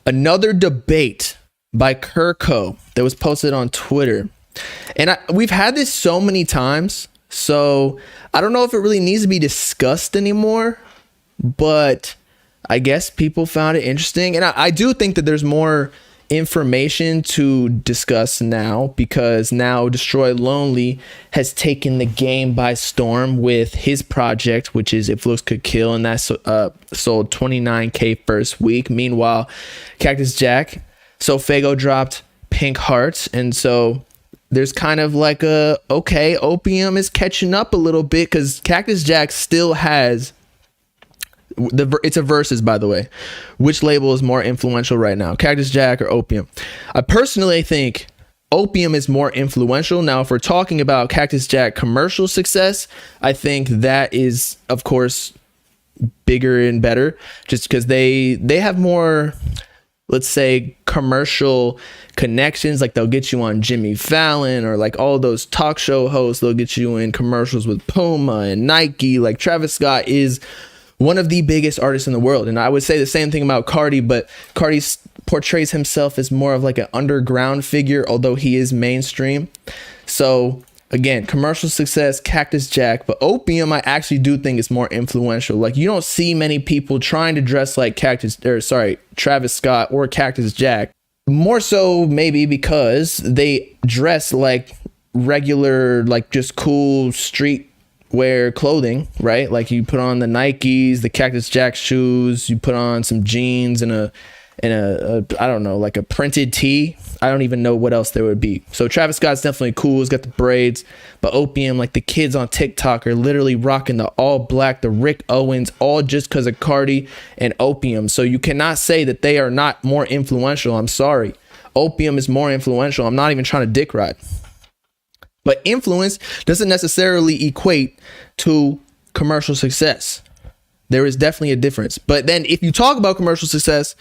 Another debate by Kirko that was posted on Twitter. And we've had this so many times, so I don't know if it really needs to be discussed anymore, but I guess people found it interesting. And I do think that there's more information to discuss now, because now Destroy Lonely has taken the game by storm with his project, which is If Looks Could Kill, and that sold 29K first week. Meanwhile, Cactus Jack, Sofago dropped Pink Hearts, and so there's kind of like okay, Opium is catching up a little bit, because Cactus Jack still has it's a versus, by the way. Which label is more influential right now, Cactus Jack or Opium? I personally think Opium is more influential. Now, if we're talking about Cactus Jack commercial success, I think that is, of course, bigger and better, just because they have more, let's say, commercial connections. Like, they'll get you on Jimmy Fallon, or like all those talk show hosts, they'll get you in commercials with Puma and Nike. Like, Travis Scott is one of the biggest artists in the world. And I would say the same thing about Cardi, but Cardi portrays himself as more of like an underground figure, although he is mainstream. So again, commercial success, Cactus Jack, but Opium, I actually do think is more influential. Like, you don't see many people trying to dress like Travis Scott or Cactus Jack. More so maybe because they dress like regular, like just cool street wear clothing, right? Like, you put on the Nikes, the Cactus Jack shoes, you put on some jeans and a I don't know, like a printed tee. I don't even know what else there would be. So Travis Scott's definitely cool. He's got the braids, but Opium, like the kids on TikTok are literally rocking the all black, the Rick Owens, all just because of Cardi and Opium. So you cannot say that they are not more influential. I'm sorry. Opium is more influential. I'm not even trying to dick ride. But influence doesn't necessarily equate to commercial success. There is definitely a difference. But then if you talk about commercial success,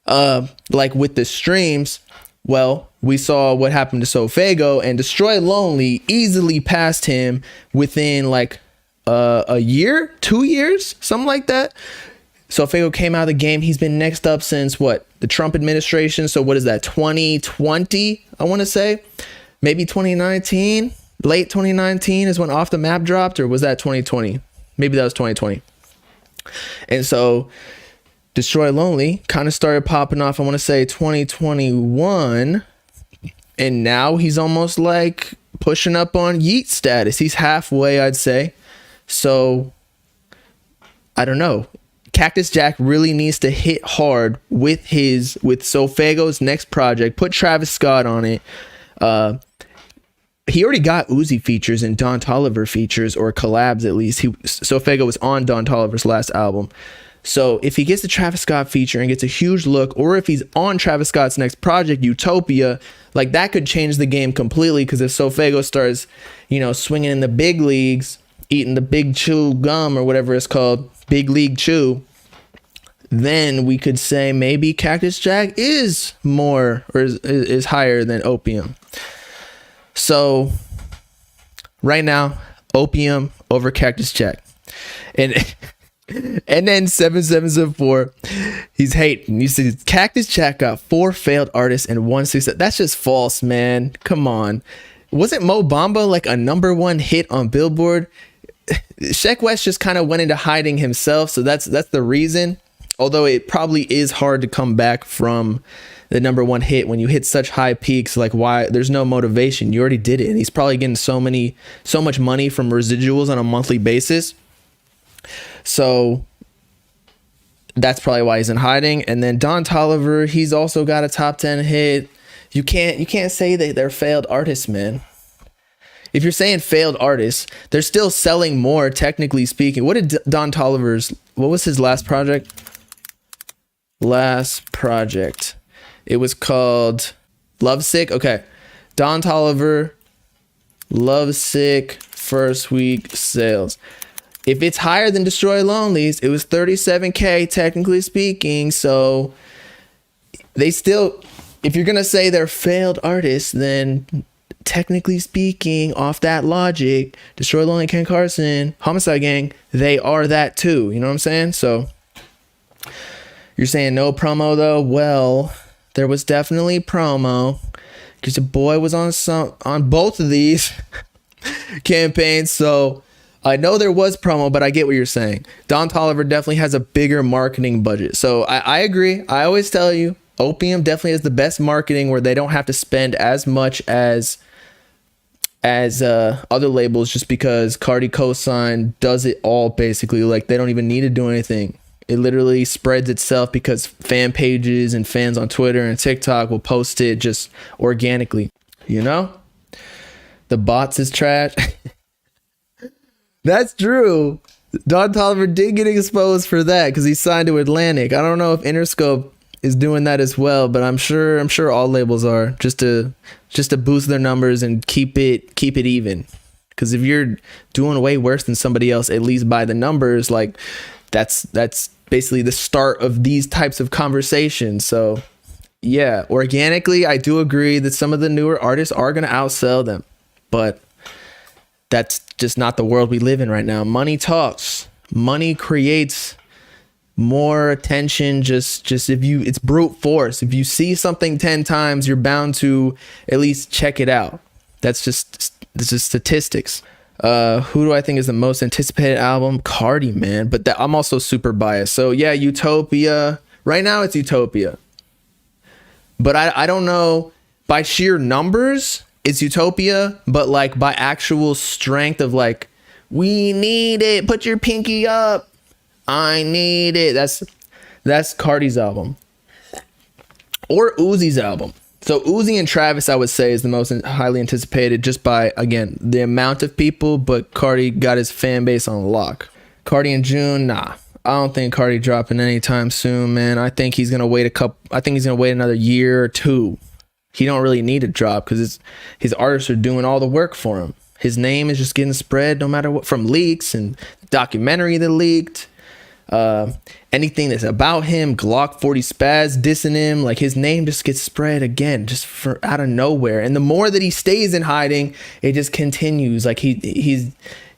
like with the streams, well, we saw what happened to Sofago, and Destroy Lonely easily passed him within like a year, 2 years, something like that. Sofago came out of the game. He's been next up since what? The Trump administration. So what is that? 2020, I want to say. Maybe 2019, late 2019 is when Off the Map dropped, or was that 2020? Maybe that was 2020. And so Destroy Lonely kind of started popping off, I want to say 2021. And now he's almost like pushing up on Yeet status. He's halfway, I'd say. So I don't know. Cactus Jack really needs to hit hard with Sofago's next project. Put Travis Scott on it. He already got Uzi features and Don Toliver features, or collabs at least. Sofago was on Don Toliver's last album. So if he gets the Travis Scott feature and gets a huge look, or if he's on Travis Scott's next project, Utopia, like that could change the game completely. Because if Sofago starts, swinging in the big leagues, eating the big chew gum or whatever it's called, big league chew, then we could say maybe Cactus Jack is more, or is higher than Opium. So right now, Opium over Cactus Jack. And then 7774, he's hating. You see, Cactus Jack got 4 failed artists and 1 success. That's just false, man. Come on. Wasn't Mo Bamba like a #1 hit on Billboard? Sheck West just kind of went into hiding himself. So that's the reason. Although it probably is hard to come back from the #1 hit when you hit such high peaks. Like, why? There's no motivation. You already did it. And he's probably getting so much money from residuals on a monthly basis. So that's probably why he's in hiding. And then Don Toliver, he's also got a top 10 hit. You can't say that they're failed artists, man. If you're saying failed artists, they're still selling more, technically speaking. What did what was his last project? It was called Lovesick. Okay. Don Toliver, Lovesick, first week sales. If it's higher than Destroy Lonely's, it was 37K, technically speaking. So they still, if you're going to say they're failed artists, then technically speaking, off that logic, Destroy Lonely, Ken Carson, Homicide Gang, they are that too. You know what I'm saying? So You're saying no promo though? Well, there was definitely promo because the boy was on both of these campaigns. So I know there was promo, but I get what you're saying. Don Toliver definitely has a bigger marketing budget. So I agree. I always tell you, Opium definitely has the best marketing where they don't have to spend as much as other labels, just because Cardi Cosign does it all basically. Like, they don't even need to do anything. It literally spreads itself because fan pages and fans on Twitter and TikTok will post it just organically. You know? The bots is trash. That's true. Don Toliver did get exposed for that because he signed to Atlantic. I don't know if Interscope is doing that as well, but I'm sure all labels are, just to boost their numbers and keep it even. Because if you're doing way worse than somebody else, at least by the numbers, like that's basically the start of these types of conversations. So yeah, organically, I do agree that some of the newer artists are going to outsell them, but that's just not the world we live in right now. Money talks. Money creates more attention. Just if you, it's brute force. If you see something 10 times, you're bound to at least check it out. That's just statistics. Who do I think is the most anticipated album? Cardi, man. But I'm also super biased. So yeah, Utopia. Right now it's Utopia. But I don't know, by sheer numbers, it's Utopia. But like by actual strength of like, we need it. Put your pinky up. I need it. That's Cardi's album. Or Uzi's album. So Uzi and Travis, I would say, is the most highly anticipated, just by, again, the amount of people, but Cardi got his fan base on lock. Cardi in June, nah. I don't think Cardi dropping anytime soon, man. I think he's gonna wait another year or two. He don't really need to drop because his artists are doing all the work for him. His name is just getting spread no matter what, from leaks and the documentary that leaked. Anything that's about him, Glock 40 Spaz dissing him, like his name just gets spread again, just for out of nowhere. And the more that he stays in hiding, it just continues. Like he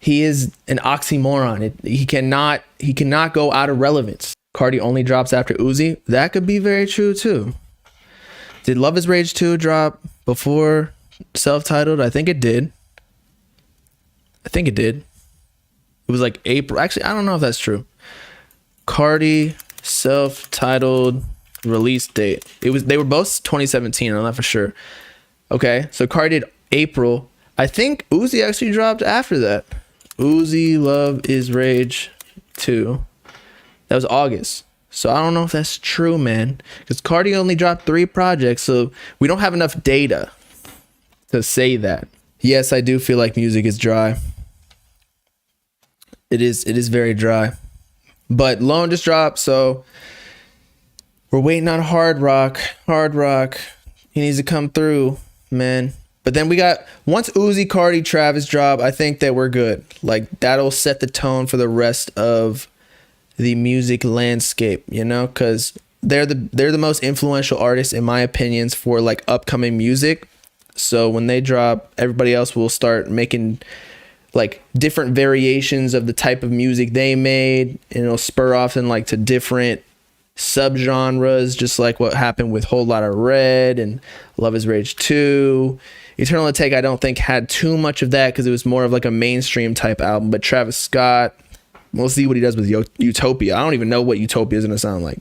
is an oxymoron. He cannot go out of relevance. Cardi only drops after Uzi. That could be very true too. Did Love Is Rage 2 drop before self-titled? I think it did. It was like April. Actually, I don't know if that's true. Cardi self-titled release date. They were both 2017. I'm not for sure. Okay, so Cardi did April. I think Uzi actually dropped after that. Uzi Love Is Rage 2. That was August. So I don't know if that's true, man. Because Cardi only dropped 3 projects, so we don't have enough data to say that. Yes, I do feel like music is dry. It is very dry. But Lone just dropped, so we're waiting on Hard Rock. He needs to come through, man. But then we got, once Uzi, Cardi, Travis drop, I think that we're good. Like, that'll set the tone for the rest of the music landscape, you know? Because they're the most influential artists, in my opinions, for like upcoming music. So when they drop, everybody else will start making like different variations of the type of music they made, and it'll spur off in like to different subgenres, just like what happened with Whole Lotta Red and Love Is Rage 2. Eternal Atake, I don't think had too much of that because it was more of like a mainstream type album. But Travis Scott, we'll see what he does with Utopia. I don't even know what Utopia is going to sound like.